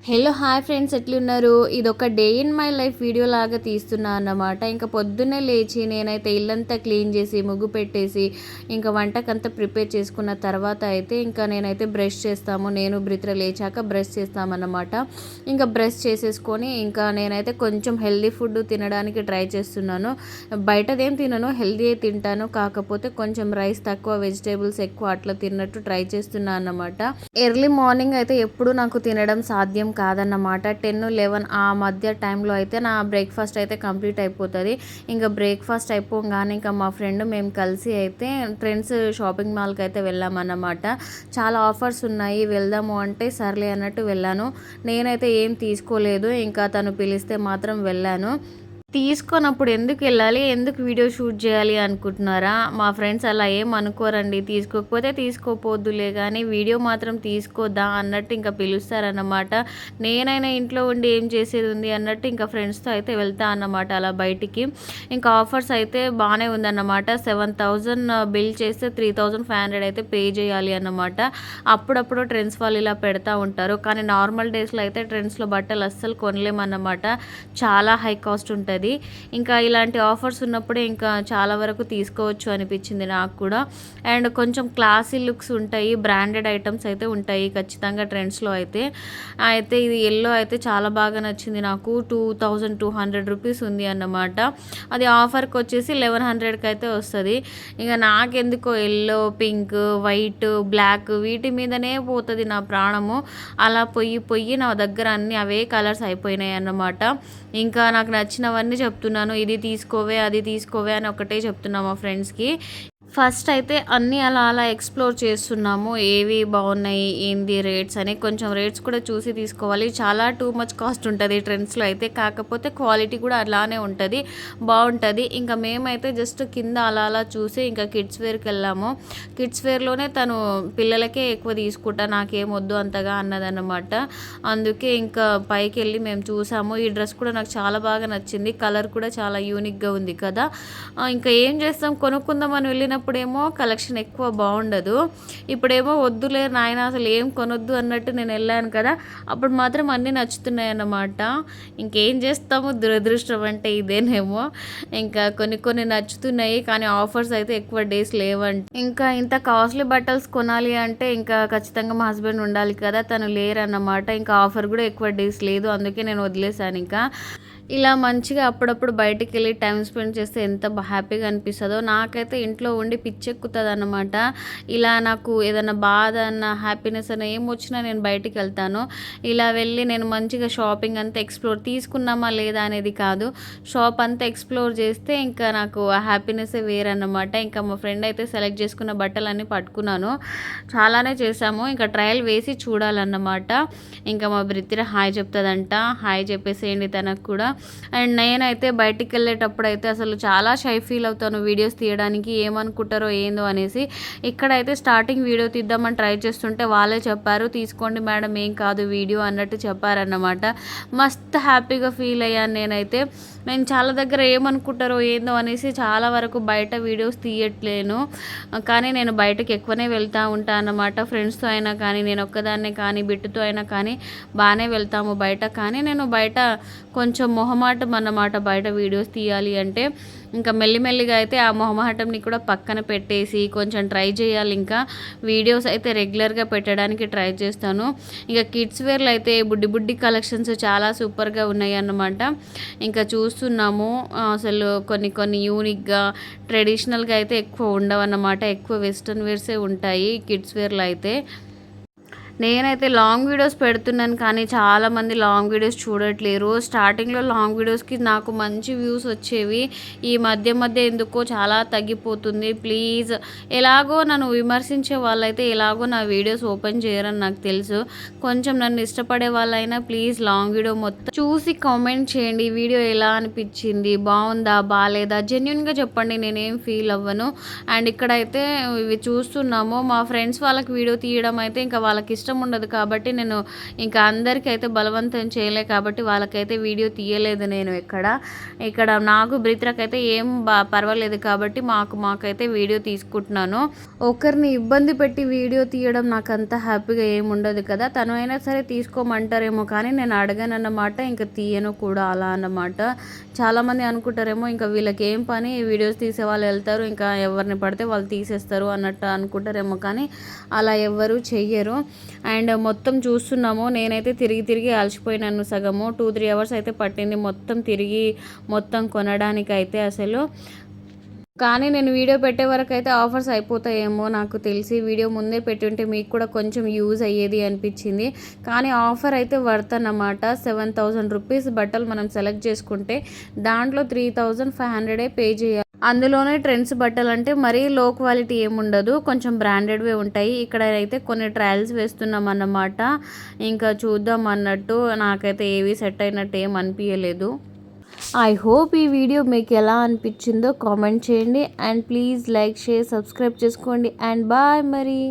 Hello hi friends, ఎట్లున్నారు? ఇదొక day in my life video లాగా తీస్తున్నా అన్నమాట. ఇంకా పొద్దున్నే లేచి నేనైతే ఇల్లంతా క్లీన్ చేసి ముగ్గు పెట్టేసి ఇంకా వంటకంతా ప్రిపేర్ చేసుకున్న తర్వాత అయితే ఇంకా నేనైతే బ్రష్ చేస్తాము. నేను బ్రిత్ర లేచాక బ్రష్ చేస్తామన్నమాట. ఇంకా బ్రష్ చేసేసుకొని ఇంకా నేనైతే కొంచెం హెల్దీ ఫుడ్ తినడానికి ట్రై చేస్తున్నాను. బయటదేం తినను, హెల్దీ తింటాను. కాకపోతే కొంచెం రైస్ తక్కువ, వెజిటేబుల్స్ ఎక్కువ అట్లా తిన్నట్టు ట్రై చేస్తున్నాను అన్నమాట. ఎర్లీ మార్నింగ్ అయితే ఎప్పుడు నాకు తినడం సాధ్యం కాదన్నమాట. 10-11 ఆ మధ్య టైంలో అయితే నా బ్రేక్ఫాస్ట్ అయితే కంప్లీట్ అయిపోతుంది. ఇంకా బ్రేక్ఫాస్ట్ అయిపోగానే ఇంకా మా ఫ్రెండ్ మేము కలిసి అయితే ట్రెండ్స్ షాపింగ్ మాల్కి అయితే వెళ్ళామన్నమాట. చాలా ఆఫర్స్ ఉన్నాయి, వెళ్దాము అంటే సర్లే అన్నట్టు వెళ్ళాను. నేనైతే ఏం తీసుకోలేదు, ఇంకా తను పిలిస్తే మాత్రం వెళ్ళాను. తీసుకున్నప్పుడు ఎందుకు వెళ్ళాలి, ఎందుకు వీడియో షూట్ చేయాలి అనుకుంటున్నారా? మా ఫ్రెండ్స్ అలా ఏం అనుకోరండి. తీసుకోకపోతే తీసుకోపోద్దులే కానీ వీడియో మాత్రం తీసుకోద్దా అన్నట్టు ఇంకా పిలుస్తారన్నమాట. నేనైనా ఇంట్లో ఉండి ఏం చేసేది ఉంది అన్నట్టు ఇంకా ఫ్రెండ్స్తో అయితే వెళ్తా అన్నమాట అలా బయటికి. ఇంకా ఆఫర్స్ అయితే బాగానే ఉందన్నమాట. 7,000 బిల్ చేస్తే 3,500 అయితే పే చేయాలి అన్నమాట. అప్పుడప్పుడు ట్రెండ్స్ వాళ్ళు ఇలా పెడతా ఉంటారు, కానీ నార్మల్ డేస్లో అయితే ట్రెండ్స్లో బట్టలు అస్సలు కొనలేమన్నమాట. చాలా హై కాస్ట్ ఉంటుంది. ఇంకా ఇలాంటి ఆఫర్స్ ఉన్నప్పుడే ఇంకా చాలా వరకు తీసుకోవచ్చు అనిపించింది నాకు కూడా. అండ్ కొంచెం క్లాసీ లుక్స్ ఉంటాయి, బ్రాండెడ్ ఐటమ్స్ అయితే ఉంటాయి ఖచ్చితంగా ట్రెండ్స్లో అయితే. అయితే ఇది ఎల్లో అయితే చాలా బాగా నచ్చింది నాకు. 2,200 రూపీస్ ఉంది అన్నమాట. అది ఆఫర్కి వచ్చేసి 1,100కి అయితే వస్తుంది. ఇక నాకెందుకో ఎల్లో, పింక్, వైట్, బ్లాక్ వీటి మీదనే పోతుంది నా ప్రాణము. అలా పొయ్యి నా దగ్గర అన్నీ అవే కలర్స్ అయిపోయినాయి అన్నమాట. ఇంకా నాకు నచ్చినవన్నీ చెప్తున్నాను, ఇది తీసుకోవే అది తీసుకోవే అని ఒకటే చెప్తున్నా మా ఫ్రెండ్స్కి. ఫస్ట్ అయితే అన్నీ అలా అలా ఎక్స్ప్లోర్ చేస్తున్నాము, ఏవి బాగున్నాయి ఏంది రేట్స్ అని. కొంచెం రేట్స్ కూడా చూసి తీసుకోవాలి, చాలా టూ మచ్ కాస్ట్ ఉంటుంది ట్రెండ్స్లో అయితే. కాకపోతే క్వాలిటీ కూడా అలానే ఉంటుంది, బాగుంటుంది. ఇంకా మేమైతే జస్ట్ కింద అలా అలా చూసి ఇంకా కిడ్స్ వేర్కి వెళ్ళాము. కిడ్స్ వేర్లోనే తను పిల్లలకే ఎక్కువ తీసుకుంటా, నాకేం వద్దు అంతగా అన్నదన్నమాట. అందుకే ఇంకా పైకి వెళ్ళి మేము చూసాము. ఈ డ్రెస్ కూడా నాకు చాలా బాగా నచ్చింది, కలర్ కూడా చాలా యూనిక్గా ఉంది కదా. ఇంకా ఏం చేస్తాం, కొనుక్కుందామని వెళ్ళినప్పుడేమో కలెక్షన్ ఎక్కువ బాగుండదు, ఇప్పుడేమో వద్దులే నాయన అసలు ఏం కొనొద్దు అన్నట్టు నేను వెళ్ళాను కదా, అప్పుడు మాత్రం అన్నీ నచ్చుతున్నాయి అన్నమాట. ఇంకేం చేస్తాము, దురదృష్టం అంటే ఇదేనేమో. ఇంకా కొన్ని నచ్చుతున్నాయి, కానీ ఆఫర్స్ అయితే ఎక్కువ డేస్ లేవంట. ఇంకా ఇంత కాస్ట్లీ బట్టల్స్ కొనాలి అంటే ఇంకా ఖచ్చితంగా మా హస్బెండ్ ఉండాలి కదా, తను లేరన్నమాట. ఇంకా ఆఫర్ కూడా ఎక్కువ డేస్ లేదు, అందుకే నేను వదిలేశాను. ఇంకా ఇలా మంచిగా అప్పుడప్పుడు బయటికి వెళ్ళి టైం స్పెండ్ చేస్తే ఎంత హ్యాపీగా అనిపిస్తుందో. నాకైతే ఇంట్లో ఉండి పిచ్చెక్కుతుంది అన్నమాట. ఇలా నాకు ఏదైనా బాధ అన్న హ్యాపీనెస్ అన్న ఏమొచ్చినా నేను బయటికి వెళ్తాను. ఇలా వెళ్ళి నేను మంచిగా షాపింగ్ అంతా ఎక్స్ప్లోర్, తీసుకున్నామా లేదా అనేది కాదు, షాప్ అంతా ఎక్స్ప్లోర్ చేస్తే ఇంకా నాకు ఆ హ్యాపీనెస్సే వేరన్నమాట. ఇంకా మా ఫ్రెండ్ అయితే సెలెక్ట్ చేసుకున్న బట్టలన్నీ పట్టుకున్నాను, చాలానే చేసాము. ఇంకా ట్రయల్ వేసి చూడాలన్నమాట. ఇంకా మా బ్రిత్తిర హాయ్ చెప్తుందంట, హాయ్ చెప్పేసేయండి తనకు కూడా. అండ్ నేనైతే బయటికి వెళ్ళేటప్పుడు అయితే అసలు చాలా షై ఫీల్ అవుతాను వీడియోస్ తీయడానికి, ఏమనుకుంటారో ఏందో అనేసి. ఇక్కడైతే స్టార్టింగ్ వీడియో తీద్దామని ట్రై చేస్తుంటే వాళ్ళే చెప్పారు, తీసుకోండి మేడం ఏం కాదు వీడియో అన్నట్టు చెప్పారన్నమాట. మస్తు హ్యాపీగా ఫీల్ అయ్యాను నేనైతే. నేను చాలా దగ్గర ఏమనుకుంటారో ఏందో అనేసి చాలా వరకు బయట వీడియోస్ తీయట్లేను, కానీ నేను బయటకు ఎక్కువనే వెళ్తూ ఉంటాను అన్నమాట. ఫ్రెండ్స్తో అయినా కానీ, నేను ఒక్కదాన్నే కానీ, బిట్టుతో అయినా కానీ బాగానే వెళ్తాము బయట. కానీ నేను బయట కొంచెం మొహమాటం అన్నమాట బయట వీడియోస్ తీయాలి అంటే. ఇంకా మెల్లిమెల్లిగా అయితే ఆ మొహమాటంని కూడా పక్కన పెట్టేసి కొంచెం ట్రై చేయాలి. ఇంకా వీడియోస్ అయితే రెగ్యులర్గా పెట్టడానికి ట్రై చేస్తాను. ఇంకా కిడ్స్ వేర్లో అయితే బుడ్డి కలెక్షన్స్ చాలా సూపర్గా ఉన్నాయి అన్నమాట. ఇంకా చూస్తున్నాము, అసలు కొన్ని యూనిక్గా ట్రెడిషనల్గా అయితే ఎక్కువ ఉండవన్నమాట, ఎక్కువ వెస్ట్రన్ వేర్సే ఉంటాయి కిడ్స్ వేర్లో అయితే. నేనైతే లాంగ్ వీడియోస్ పెడుతున్నాను, కానీ చాలామంది లాంగ్ వీడియోస్ చూడట్లేరు. స్టార్టింగ్లో లాంగ్ వీడియోస్కి నాకు మంచి వ్యూస్ వచ్చేవి, ఈ మధ్య ఎందుకో చాలా తగ్గిపోతుంది. ప్లీజ్, ఎలాగో నన్ను విమర్శించే వాళ్ళైతే ఎలాగో నా వీడియోస్ ఓపెన్ చేయరని నాకు తెలుసు. కొంచెం నన్ను ఇష్టపడే వాళ్ళైనా ప్లీజ్ లాంగ్ వీడియో మొత్తం చూసి కామెంట్ చేయండి, ఈ వీడియో ఎలా అనిపించింది, బాగుందా బాగాలేదా, జెన్యున్గా చెప్పండి, నేనేం ఫీల్ అవ్వను. అండ్ ఇక్కడైతే ఇవి చూస్తున్నాము, మా ఫ్రెండ్స్ వాళ్ళకి వీడియో తీయడం అయితే ఇంకా వాళ్ళకి ఇష్టం ఉండదు కాబట్టి నేను ఇంకా అందరికీ అయితే బలవంతం చేయలే కాబట్టి వాళ్ళకైతే వీడియో తీయలేదు నేను ఇక్కడ నాకు బ్రిత్రకైతే ఏం పర్వాలేదు కాబట్టి మాకైతే వీడియో తీసుకుంటున్నాను. ఒకరిని ఇబ్బంది పెట్టి వీడియో తీయడం నాకు అంత హ్యాపీగా ఏమి ఉండదు కదా. తను అయినా సరే తీసుకోమంటారేమో కానీ నేను అడగాను అన్నమాట, ఇంకా తీయను కూడా అలా అన్నమాట. చాలామంది అనుకుంటారేమో ఇంకా వీళ్ళకి ఏం పని, వీడియోస్ తీసే వాళ్ళు వెళ్తారు ఇంకా ఎవరిని పడితే వాళ్ళు తీసేస్తారు అన్నట్టు అనుకుంటారేమో, కానీ అలా ఎవ్వరూ చెయ్యరు. అండ్ మొత్తం చూస్తున్నాము, నేనైతే తిరిగి అలసిపోయినాను. సగము 2-3 అవర్స్ అయితే పట్టింది మొత్తం కొనడానికి అయితే అసలు. కానీ నేను వీడియో పెట్టే వరకు అయితే ఆఫర్స్ అయిపోతాయేమో నాకు తెలిసి. వీడియో ముందే పెట్టుంటే మీకు కూడా కొంచెం యూజ్ అయ్యేది అనిపించింది. కానీ ఆఫర్ అయితే వర్త్ అన్నమాట. 7,000 రూపీస్ బట్టలు మనం సెలెక్ట్ చేసుకుంటే దాంట్లో 3,500 పే చేయాలి. అందులోనే ట్రెండ్స్ బట్టలు అంటే మరీ లో క్వాలిటీ ఏముండదు, కొంచెం బ్రాండెడ్వే ఉంటాయి. ఇక్కడ అయితే కొన్ని ట్రయల్స్ వేస్తున్నాం అన్నమాట, ఇంకా చూద్దాం అన్నట్టు. నాకైతే ఏవి సెట్ అయినట్టు ఏం అనిపించలేదు. ఐ హోప్ ఈ వీడియో మీకు ఎలా అనిపించిందో కామెంట్ చేయండి. And please like, share, subscribe చేసుకోండి. అండ్ బాయ్ మరి.